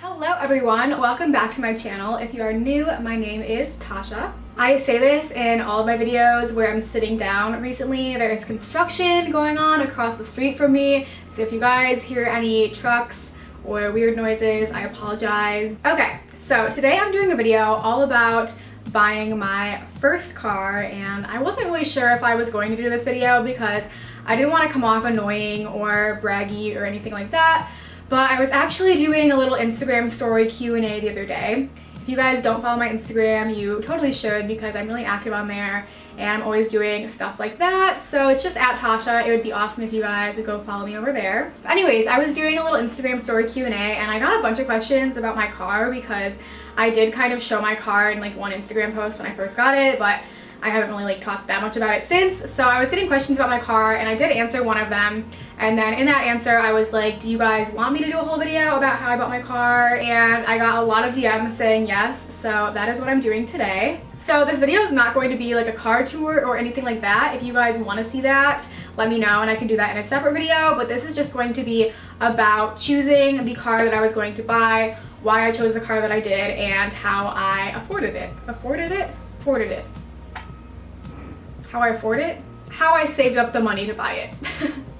Hello everyone, welcome back to my channel. If you are new, my name is Tasha. I say this in all of my videos where I'm sitting down recently. There is construction going on across the street from me, so if you guys hear any trucks or weird noises, I apologize. Okay, so today I'm doing a video all about buying my first car, and I wasn't really sure if I was going to do this video because I didn't want to come off annoying or braggy or anything like that. But I was actually doing a little Instagram story Q&A the other day. If you guys don't follow my Instagram, you totally should because I'm really active on there and I'm always doing stuff like that. So it's just at Tasha. It would be awesome if you guys would go follow me over there. But anyways, I was doing a little Instagram story Q&A and I got a bunch of questions about my car because I did kind of show my car in like one Instagram post when I first got it, but I haven't really talked that much about it since. So I was getting questions about my car and I did answer one of them. And then in that answer, I was like, do you guys want me to do a whole video about how I bought my car? And I got a lot of DMs saying yes. So that is what I'm doing today. So this video is not going to be like a car tour or anything like that. If you guys want to see that, let me know and I can do that in a separate video. But this is just going to be about choosing the car that I was going to buy, why I chose the car that I did, and how I afforded it. Afforded it? How I afford it? How I saved up the money to buy it.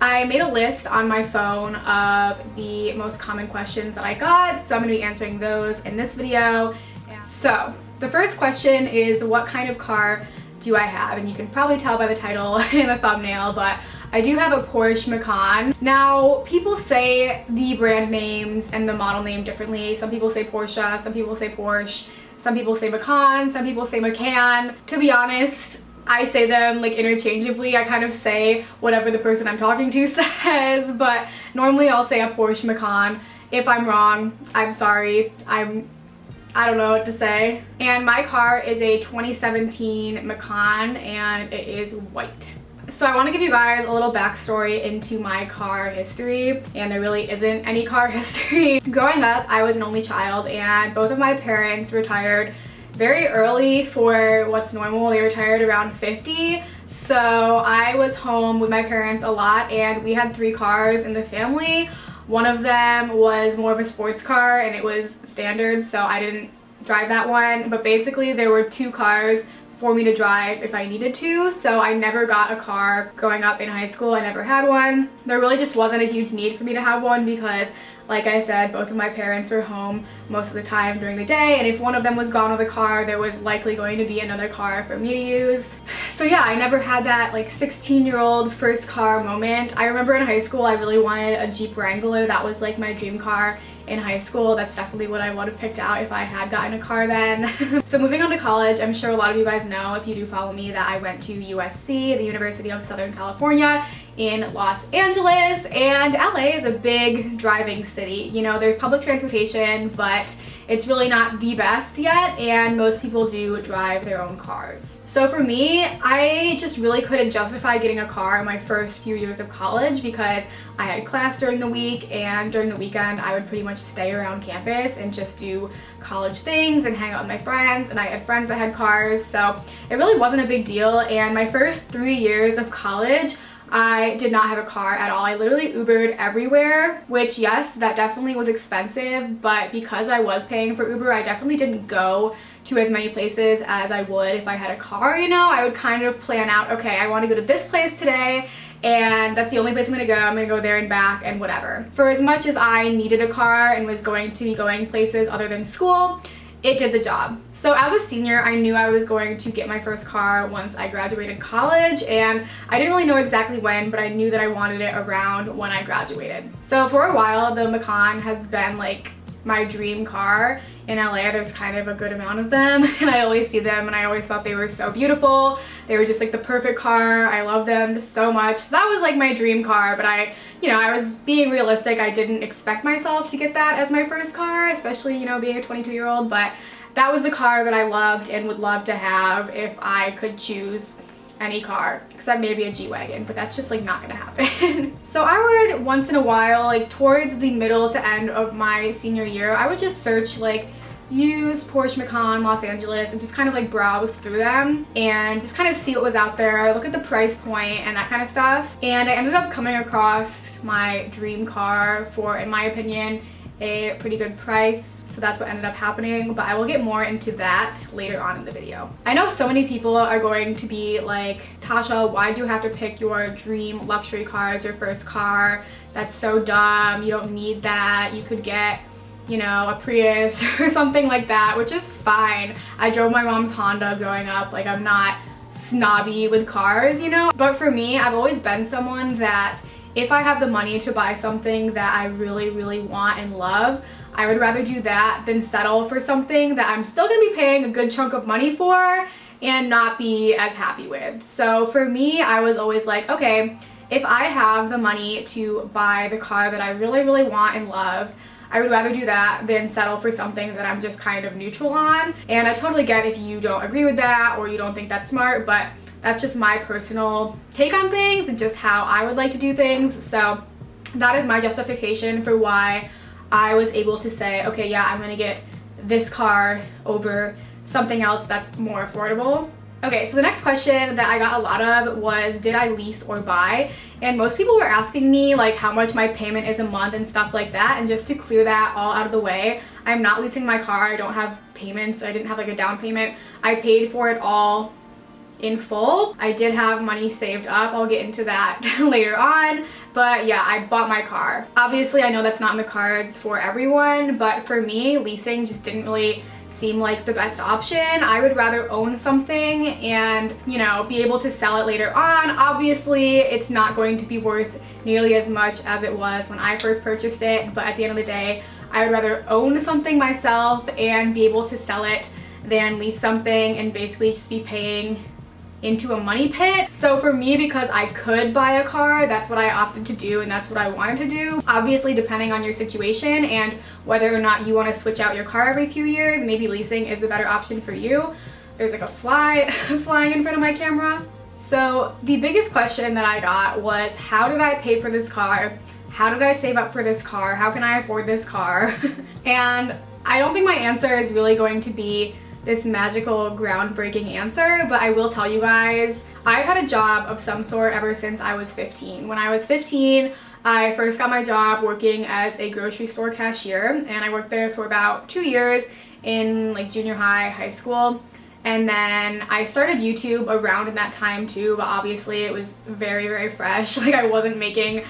I made a list on my phone of the most common questions that I got, so I'm going to be answering those in this video. So the first question is, what kind of car do I have? And you can probably tell by the title and the thumbnail, but I do have a Porsche Macan. Now, people say the brand names and the model name differently. Some people say Porsche, some people say Porsche, some people say Macan, some people say Macan. To be honest, I say them like interchangeably. I kind of say whatever the person I'm talking to says, but normally I'll say a Porsche Macan. If I'm wrong, I'm sorry. I don't know what to say. And my car is a 2017 Macan and it is white. So I want to give you guys a little backstory into my car history, and there really isn't any car history. Growing up, I was an only child and both of my parents retired very early for what's normal. They retired around 50, so I was home with my parents a lot, and we had 3 cars in the family. One of them was more of a sports car and it was standard, so I didn't drive that one, but basically there were 2 cars for me to drive if I needed to, so I never got a car growing up in high school. I never had one. There really just wasn't a huge need for me to have one because, like I said, both of my parents were home most of the time during the day, and if one of them was gone with a car, there was likely going to be another car for me to use. So yeah, I never had that like 16-year-old first car moment. I remember in high school I really wanted a Jeep Wrangler. That was like my dream car in high school. That's definitely what I would have picked out if I had gotten a car then. So moving on to college, I'm sure a lot of you guys know, if you do follow me, that I went to USC, the University of Southern California, in Los Angeles, and LA is a big driving city. You know, there's public transportation, but it's really not the best yet, and most people do drive their own cars. So for me, I just really couldn't justify getting a car in my first few years of college because I had class during the week, and during the weekend I would pretty much stay around campus and just do college things and hang out with my friends, and I had friends that had cars, so it really wasn't a big deal. And my first 3 years of college, I did not have a car at all. I literally Ubered everywhere, which yes, that definitely was expensive, but because I was paying for Uber, I definitely didn't go to as many places as I would if I had a car, you know? I would kind of plan out, okay, I want to go to this place today, and that's the only place I'm gonna go. I'm gonna go there and back and whatever. For as much as I needed a car and was going to be going places other than school, it did the job. So as a senior, I knew I was going to get my first car once I graduated college, and I didn't really know exactly when, but I knew that I wanted it around when I graduated. So for a while, the Macan has been like my dream car. In LA, there's kind of a good amount of them, and I always see them, and I always thought they were so beautiful. They were just like the perfect car. I love them so much. That was like my dream car, but I was being realistic. I didn't expect myself to get that as my first car, especially, you know, being a 22-year-old, but that was the car that I loved and would love to have if I could choose any car, except maybe a G-Wagon, but that's just like not gonna happen. So I would once in a while, like towards the middle to end of my senior year, I would just search like used Porsche Macan Los Angeles and just kind of like browse through them and just kind of see what was out there, look at the price point and that kind of stuff. And I ended up coming across my dream car for, in my opinion, a pretty good price, so that's what ended up happening, but I will get more into that later on in the video. I know so many people are going to be like, Tasha, why do you have to pick your dream luxury car as your first car? That's so dumb, you don't need that, you could get, you know, a Prius or something like that, which is fine. I drove my mom's Honda growing up, like I'm not snobby with cars, you know, but for me, I've always been someone that if I have the money to buy something that I really want and love, I would rather do that than settle for something that I'm still gonna be paying a good chunk of money for and not be as happy with. So for me, I was always like, okay, if I have the money to buy the car that I really want and love, I would rather do that than settle for something that I'm just kind of neutral on. And I totally get if you don't agree with that or you don't think that's smart, but that's just my personal take on things and just how I would like to do things. So that is my justification for why I was able to say, okay, yeah, I'm gonna get this car over something else that's more affordable. Okay, so the next question that I got a lot of was, did I lease or buy? And most people were asking me like how much my payment is a month and stuff like that. And just to clear that all out of the way, I'm not leasing my car. I don't have payments. I didn't have like a down payment. I paid for it all in full. I did have money saved up. I'll get into that later on. But yeah, I bought my car. Obviously, I know that's not in the cards for everyone, but for me, leasing just didn't really seem like the best option. I would rather own something and, you know, be able to sell it later on. Obviously, it's not going to be worth nearly as much as it was when I first purchased it, but at the end of the day, I would rather own something myself and be able to sell it than lease something and basically just be paying into a money pit. So for me, because I could buy a car, that's what I opted to do and that's what I wanted to do. Obviously, depending on your situation and whether or not you want to switch out your car every few years, maybe leasing is the better option for you. There's like a fly flying in front of my camera. So the biggest question that I got was, how did I pay for this car? How did I save up for this car? How can I afford this car? And I don't think my answer is really going to be this magical groundbreaking answer, but I will tell you guys, I've had a job of some sort ever since I was 15. When I was 15, I first got my job working as a grocery store cashier, and I worked there for about 2 years in like junior high, high school. And then I started YouTube around in that time too, but obviously it was very fresh. Like I wasn't making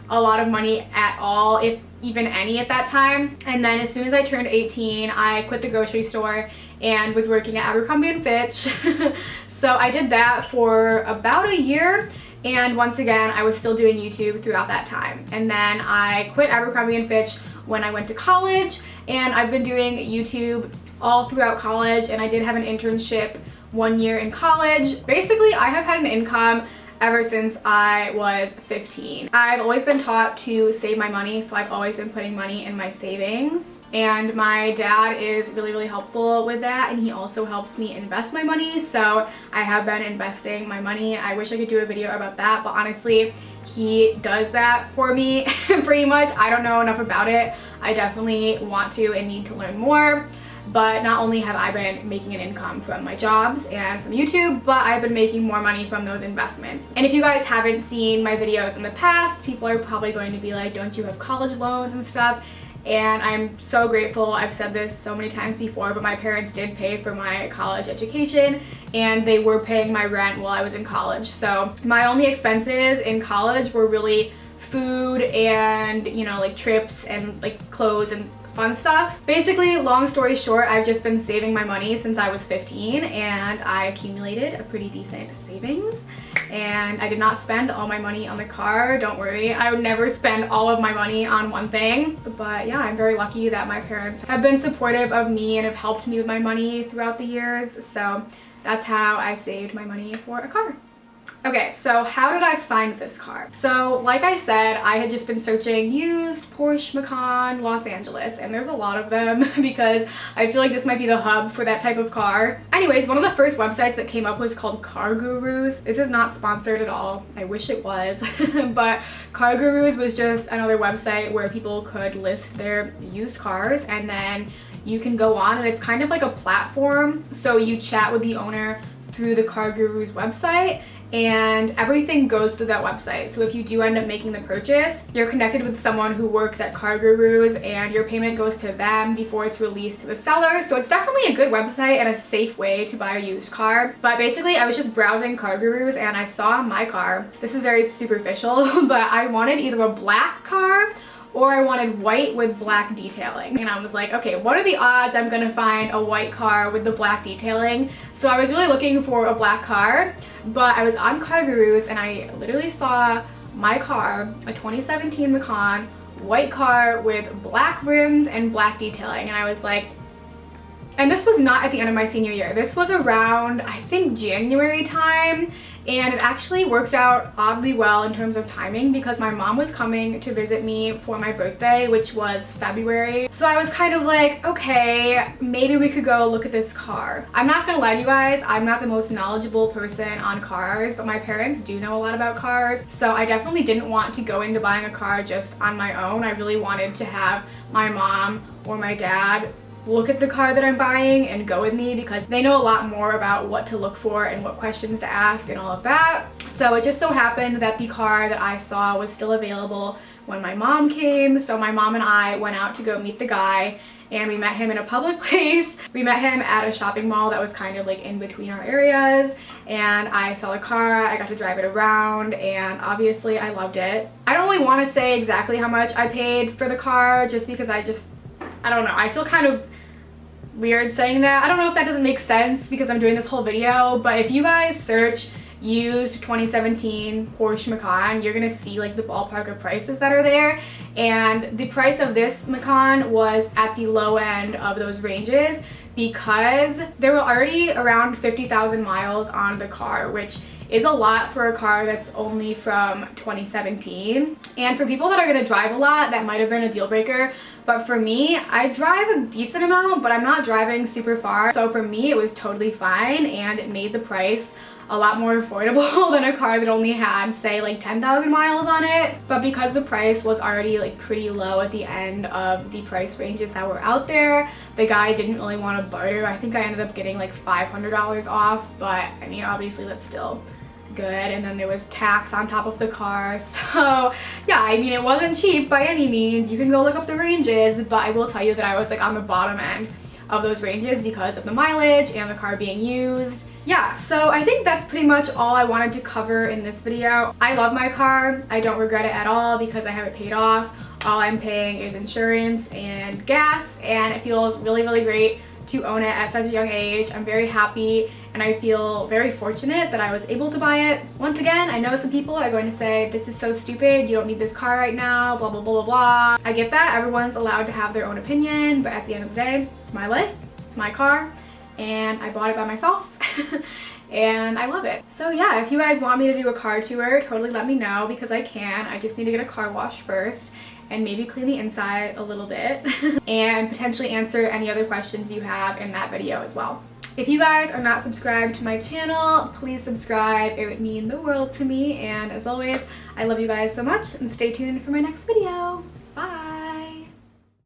a lot of money at all, if even any at that time. And then as soon as I turned 18, I quit the grocery store and was working at Abercrombie & Fitch. So I did that for about a year, and once again, I was still doing YouTube throughout that time. And then I quit Abercrombie & Fitch when I went to college, and I've been doing YouTube all throughout college, and I did have an internship 1 year in college. Basically, I have had an income ever since I was 15. I've always been taught to save my money, so I've always been putting money in my savings. And my dad is really helpful with that, and he also helps me invest my money, so I have been investing my money. I wish I could do a video about that, but honestly, he does that for me pretty much. I don't know enough about it. I definitely want to and need to learn more. But not only have I been making an income from my jobs and from YouTube, but I've been making more money from those investments. And if you guys haven't seen my videos in the past, people are probably going to be like, don't you have college loans and stuff? And I'm so grateful. I've said this so many times before, but my parents did pay for my college education, and they were paying my rent while I was in college. So my only expenses in college were really food and, you know, like trips and like clothes and fun stuff. Basically, long story short, I've just been saving my money since I was 15, and I accumulated a pretty decent savings. And I did not spend all my money on the car, don't worry. I would never spend all of my money on one thing. But yeah, I'm very lucky that my parents have been supportive of me and have helped me with my money throughout the years. So that's how I saved my money for a car. Okay, so how did I find this car? So like I said, I had just been searching used Porsche Macan Los Angeles, and there's a lot of them because I feel like this might be the hub for that type of car. Anyways, one of the first websites that came up was called Car Gurus. This is not sponsored at all. I wish it was. But Car Gurus was just another website where people could list their used cars, and then you can go on, and it's kind of like a platform. So you chat with the owner through the Car Gurus website, and everything goes through that website. So if you do end up making the purchase, you're connected with someone who works at Car Gurus, and your payment goes to them before it's released to the seller. So it's definitely a good website and a safe way to buy a used car. But basically, I was just browsing Car Gurus and I saw my car. This is very superficial, but I wanted either a black car or I wanted white with black detailing. And I was like, okay, what are the odds I'm gonna find a white car with the black detailing? So I was really looking for a black car, but I was on Car Gurus and I literally saw my car, a 2017 Macan, white car with black rims and black detailing. And I was like, and this was not at the end of my senior year. This was around, I think, January time. And it actually worked out oddly well in terms of timing because my mom was coming to visit me for my birthday, which was February. So I was kind of like, okay, maybe we could go look at this car. I'm not gonna lie to you guys, I'm not the most knowledgeable person on cars, but my parents do know a lot about cars. So I definitely didn't want to go into buying a car just on my own. I really wanted to have my mom or my dad look at the car that I'm buying and go with me because they know a lot more about what to look for and what questions to ask and all of that. So it just so happened that the car that I saw was still available when my mom came. So my mom and I went out to go meet the guy, and we met him in a public place. We met him at a shopping mall that was kind of like in between our areas, and I saw the car, I got to drive it around, and obviously I loved it. I don't really want to say exactly how much I paid for the car just because I don't know, I feel kind of weird saying that. I don't know if that doesn't make sense because I'm doing this whole video, but if you guys search used 2017 Porsche Macan, you're gonna see like the ballpark of prices that are there, and the price of this Macan was at the low end of those ranges because there were already around 50,000 miles on the car, which is a lot for a car that's only from 2017. And for people that are gonna drive a lot, that might have been a deal breaker. But for me, I drive a decent amount, but I'm not driving super far. So for me, it was totally fine, and it made the price a lot more affordable than a car that only had, say, like 10,000 miles on it. But because the price was already like pretty low at the end of the price ranges that were out there, the guy didn't really want to barter. I think I ended up getting like $500 off, but I mean, obviously that's still good. And then there was tax on top of the car. So yeah, I mean, it wasn't cheap by any means. You can go look up the ranges, but I will tell you that I was like on the bottom end of those ranges because of the mileage and the car being used. Yeah, so I think that's pretty much all I wanted to cover in this video. I love my car. I don't regret it at all because I have it paid off. All I'm paying is insurance and gas, and it feels really, really great to own it at such a young age. I'm very happy, and I feel very fortunate that I was able to buy it. Once again, I know some people are going to say, this is so stupid, you don't need this car right now, blah, blah, blah, blah, blah. I get that. Everyone's allowed to have their own opinion, but at the end of the day, it's my life, it's my car, and I bought it by myself. And I love it. So yeah, if you guys want me to do a car tour, totally let me know because I can. I just need to get a car wash first and maybe clean the inside a little bit and potentially answer any other questions you have in that video as well. If you guys are not subscribed to my channel, please subscribe. It would mean the world to me. And as always, I love you guys so much, and stay tuned for my next video.